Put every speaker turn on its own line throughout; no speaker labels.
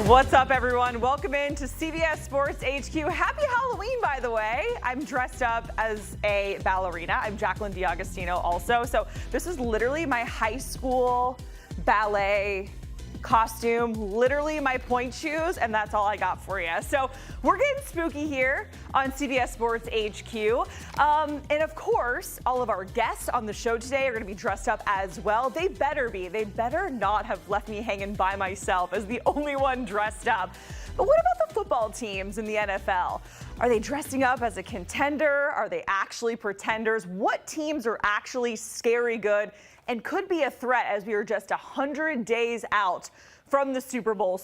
What's up, everyone? Welcome in to CBS Sports HQ. Happy Halloween, by the way. I'm dressed up as a ballerina. I'm Jacqueline D'Agostino also. So this is literally my high school ballet costume, literally my point shoes, and that's all I got for you. So we're getting spooky here on CBS Sports HQ. And of course, all of our guests on the show today are going to be dressed up as well. They better be. They better not have left me hanging by myself as the only one dressed up. But what about the football teams in the NFL? Are they dressing up as a contender? Are they actually pretenders? What teams are actually scary good and could be a threat as we are just 100 days out from the Super Bowl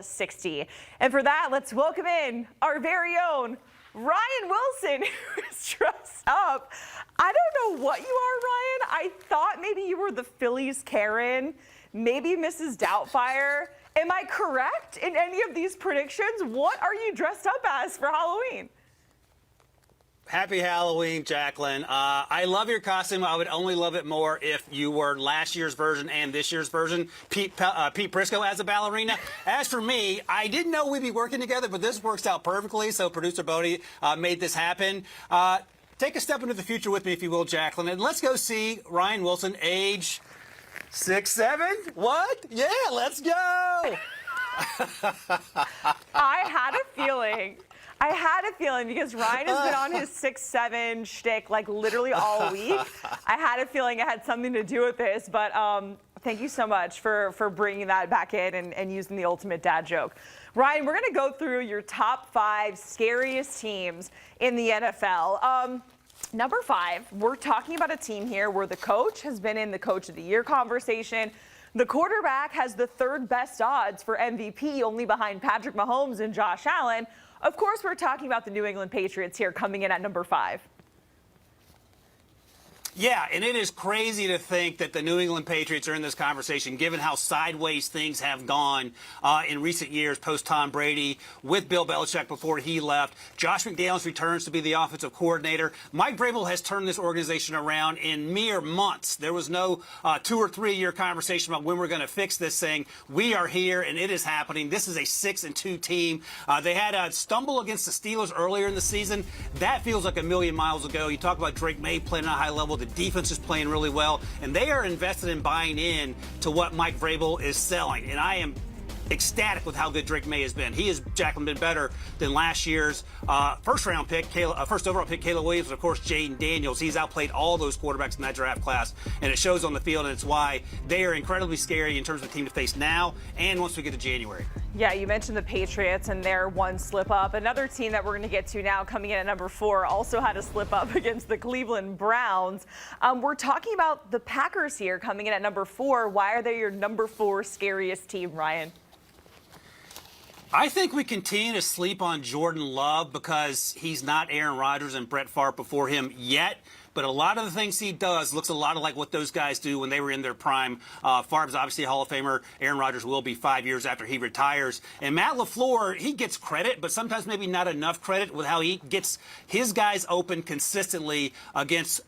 60? And for that, let's welcome in our very own Ryan Wilson, who is dressed up. I don't know what you are, Ryan. I thought maybe you were the Phillies Karen, maybe Mrs. Doubtfire. Am I correct in any of these predictions? What are you dressed up as for Halloween?
Happy Halloween, Jacqueline. I love your costume. I would only love it more if you were last year's version and this year's version. Pete Prisco as a ballerina. As for me, I didn't know we'd be working together, but this works out perfectly. So producer Bodie made this happen. Take a step into the future with me, if you will, Jacqueline, and let's go see Ryan Wilson, age 6'7". What? Yeah, let's go.
I had a feeling because Ryan has been on his 6'7" shtick like literally all week. I had a feeling it had something to do with this, but thank you so much for bringing that back in and using the ultimate dad joke. Ryan, we're going to go through your top 5 scariest teams in the NFL. Number 5, we're talking about a team here where the coach has been in the Coach of the Year conversation. The quarterback has the 3rd best odds for MVP, only behind Patrick Mahomes and Josh Allen. Of course, we're talking about the New England Patriots here coming in at number 5.
Yeah, and it is crazy to think that the New England Patriots are in this conversation, given how sideways things have gone in recent years post-Tom Brady, with Bill Belichick before he left. Josh McDaniels returns to be the offensive coordinator. Mike Vrabel has turned this organization around in mere months. There was no 2 or 3 year conversation about when we're going to fix this thing. We are here, and it is happening. This is a 6-2 team. They had a stumble against the Steelers earlier in the season. That feels like a million miles ago. You talk about Drake May playing at a high level. The defense is playing really well, and they are invested in buying in to what Mike Vrabel is selling. And I am ecstatic with how good Drake May has been. He has, Jacqueline, been better than last year's first overall pick, Caleb Williams, and of course Jaden Daniels. He's outplayed all those quarterbacks in that draft class, and it shows on the field, and it's why they are incredibly scary in terms of the team to face now and once we get to January.
Yeah, you mentioned the Patriots and their one slip up. Another team that we're going to get to now coming in at number 4 also had a slip up against the Cleveland Browns. We're talking about the Packers here coming in at number 4. Why are they your number 4 scariest team, Ryan?
I think we continue to sleep on Jordan Love because he's not Aaron Rodgers and Brett Favre before him yet. But a lot of the things he does looks a lot like what those guys do when they were in their prime. Favre's obviously a Hall of Famer. Aaron Rodgers will be 5 years after he retires. And Matt LaFleur, he gets credit, but sometimes maybe not enough credit with how he gets his guys open consistently against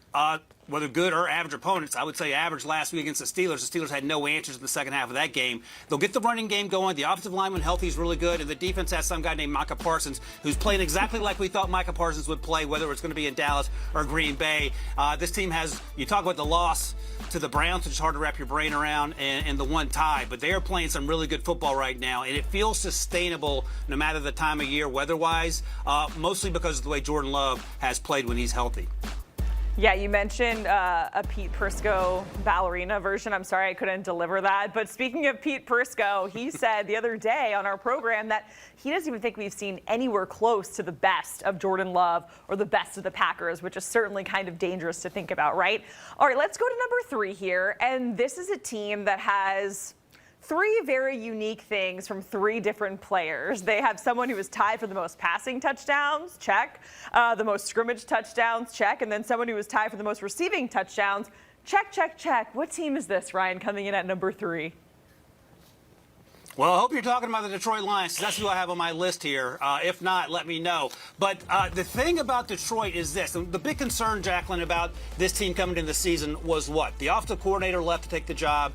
whether good or average opponents. I would say average last week against the Steelers. The Steelers had no answers in the second half of that game. They'll get the running game going. The offensive lineman healthy is really good, and the defense has some guy named Micah Parsons who's playing exactly like we thought Micah Parsons would play, whether it's going to be in Dallas or Green Bay. This team has, you talk about the loss to the Browns, which is hard to wrap your brain around, and the one tie, but they are playing some really good football right now, and it feels sustainable no matter the time of year weather-wise, mostly because of the way Jordan Love has played when he's healthy.
Yeah, you mentioned a Pete Prisco ballerina version. I'm sorry I couldn't deliver that. But speaking of Pete Prisco, he said the other day on our program that he doesn't even think we've seen anywhere close to the best of Jordan Love or the best of the Packers, which is certainly kind of dangerous to think about, right? All right, let's go to number 3 here. And this is a team that has 3 very unique things from 3 different players. They have someone who is tied for the most passing touchdowns, check. The most scrimmage touchdowns, check. And then someone who is tied for the most receiving touchdowns, check, check, check. What team is this, Ryan, coming in at number 3?
Well, I hope you're talking about the Detroit Lions, 'cause that's who I have on my list here. If not, let me know. But the thing about Detroit is this. The big concern, Jacqueline, about this team coming into the season was what? The offensive coordinator left to take the job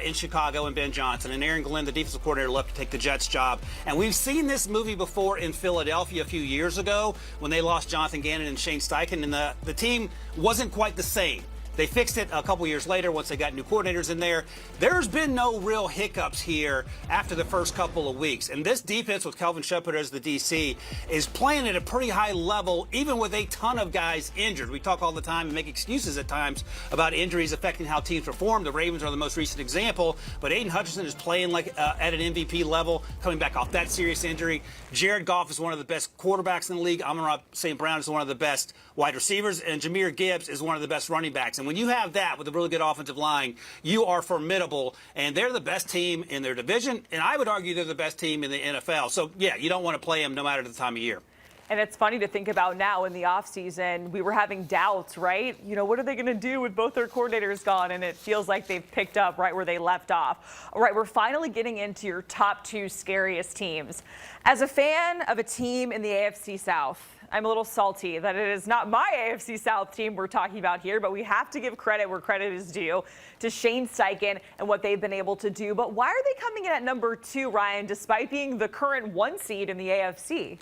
in Chicago, and Ben Johnson. And Aaron Glenn, the defensive coordinator, left to take the Jets job. And we've seen this movie before in Philadelphia a few years ago when they lost Jonathan Gannon and Shane Steichen, and the team wasn't quite the same. They fixed it a couple years later once they got new coordinators in there. There's been no real hiccups here after the first couple of weeks. And this defense with Kelvin Shepard as the DC is playing at a pretty high level, even with a ton of guys injured. We talk all the time and make excuses at times about injuries affecting how teams perform. The Ravens are the most recent example. But Aiden Hutchinson is playing like at an MVP level, coming back off that serious injury. Jared Goff is one of the best quarterbacks in the league. Amon-Ra St. Brown is one of the best wide receivers. And Jahmyr Gibbs is one of the best running backs. And when you have that with a really good offensive line, you are formidable, and they're the best team in their division, and I would argue they're the best team in the NFL. So, yeah, you don't want to play them no matter the time of year.
And it's funny to think about now in the offseason, we were having doubts, right? You know, what are they going to do with both their coordinators gone? And it feels like they've picked up right where they left off. All right, we're finally getting into your top two scariest teams. As a fan of a team in the AFC South, I'm a little salty that it is not my AFC South team we're talking about here, but we have to give credit where credit is due to Shane Steichen and what they've been able to do. But why are they coming in at number 2, Ryan, despite being the current 1 seed in the AFC?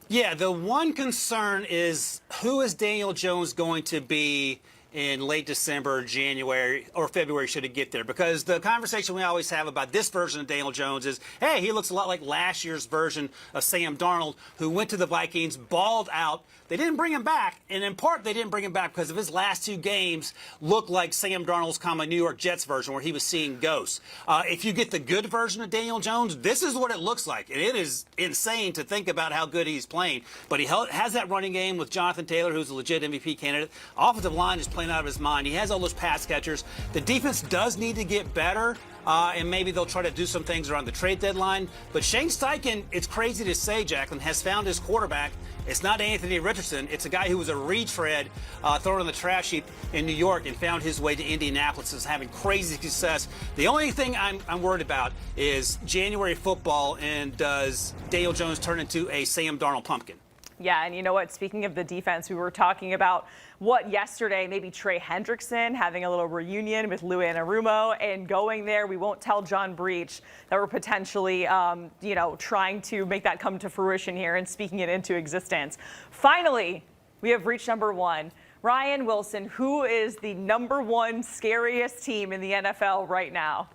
Yeah, the one concern is who is Daniel Jones going to be in late December, January, or February should it get there. Because the conversation we always have about this version of Daniel Jones is, hey, he looks a lot like last year's version of Sam Darnold, who went to the Vikings, balled out. They didn't bring him back, and in part they didn't bring him back because of his last 2 games looked like Sam Darnold's New York Jets version where he was seeing ghosts. If you get the good version of Daniel Jones, this is what it looks like. And it is insane to think about how good he's playing. But he has that running game with Jonathan Taylor, who's a legit MVP candidate. Offensive line is playing out of his mind. He has all those pass catchers. The defense does need to get better. And maybe they'll try to do some things around the trade deadline. But Shane Steichen, it's crazy to say, Jacqueline, has found his quarterback. It's not Anthony Richardson. It's a guy who was a retread thrown in the trash heap in New York and found his way to Indianapolis. Is having crazy success. The only thing I'm worried about is January football, and does Daniel Jones turn into a Sam Darnold pumpkin?
Yeah, and you know what? Speaking of the defense, we were talking about yesterday, maybe Trey Hendrickson having a little reunion with Lou Anarumo and going there. We won't tell John Breach that we're potentially, trying to make that come to fruition here and speaking it into existence. Finally, we have reached number 1. Ryan Wilson, who is the number 1 scariest team in the NFL right now?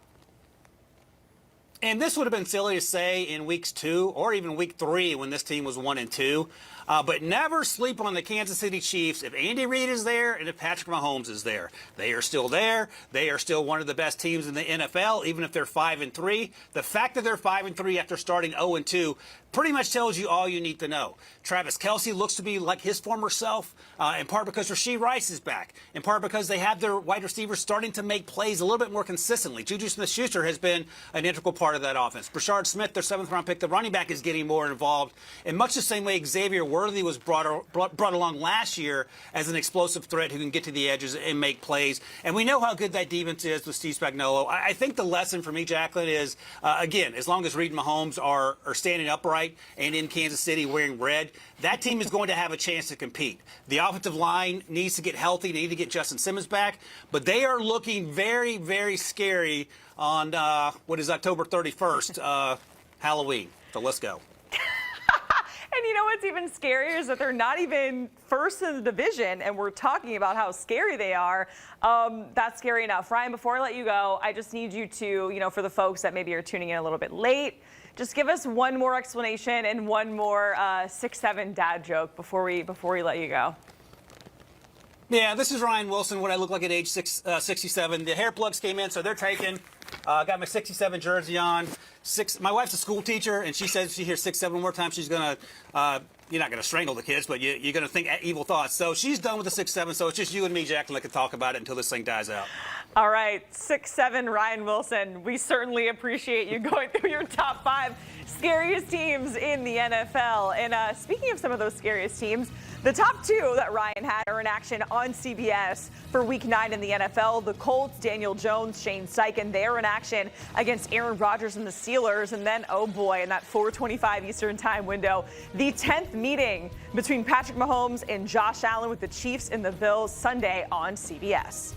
And this would have been silly to say in weeks 2 or even week 3 when this team was 1-2. But never sleep on the Kansas City Chiefs if Andy Reid is there and if Patrick Mahomes is there. They are still there. They are still one of the best teams in the NFL, even if they're 5-3. The fact that they're 5-3 after starting 0-2 pretty much tells you all you need to know. Travis Kelce looks to be like his former self, in part because Rashee Rice is back, in part because they have their wide receivers starting to make plays a little bit more consistently. Juju Smith-Schuster has been an integral part of that offense. Brashard Smith, their 7th-round pick, the running back, is getting more involved in much the same way Xavier Worthy was brought along last year as an explosive threat who can get to the edges and make plays. And we know how good that defense is with Steve Spagnuolo. I think the lesson for me, Jacqueline, is, again, as long as Reid and Mahomes are standing upright and in Kansas City wearing red, that team is going to have a chance to compete. The offensive line needs to get healthy. They need to get Justin Simmons back. But they are looking very, very scary on, October 31st, Halloween. So let's go.
And you know what's even scarier is that they're not even first in the division, and we're talking about how scary they are. That's scary enough. Ryan, before I let you go, I just need you to, for the folks that maybe are tuning in a little bit late, just give us one more explanation and one more 6'7" dad joke before we let you go.
Yeah, this is Ryan Wilson, what I look like at age 67. The hair plugs came in, so they're taken. Got my 67 jersey on. My wife's a school teacher, and she says if she hears 6'7" one more time, she's going to, you're not going to strangle the kids, but you're going to think evil thoughts. So she's done with the 6'7", so it's just you and me, Jacqueline, that can talk about it until this thing dies out.
All right, 6'7" Ryan Wilson, we certainly appreciate you going through your top 5 Scariest teams in the NFL. And speaking of some of those scariest teams, the top two that Ryan had are in action on CBS for Week 9 in the NFL. The Colts, Daniel Jones, Shane Steichen, they're in action against Aaron Rodgers and the Steelers. And then, oh boy, in that 4:25 Eastern time window, the 10th meeting between Patrick Mahomes and Josh Allen with the Chiefs and the Bills Sunday on CBS.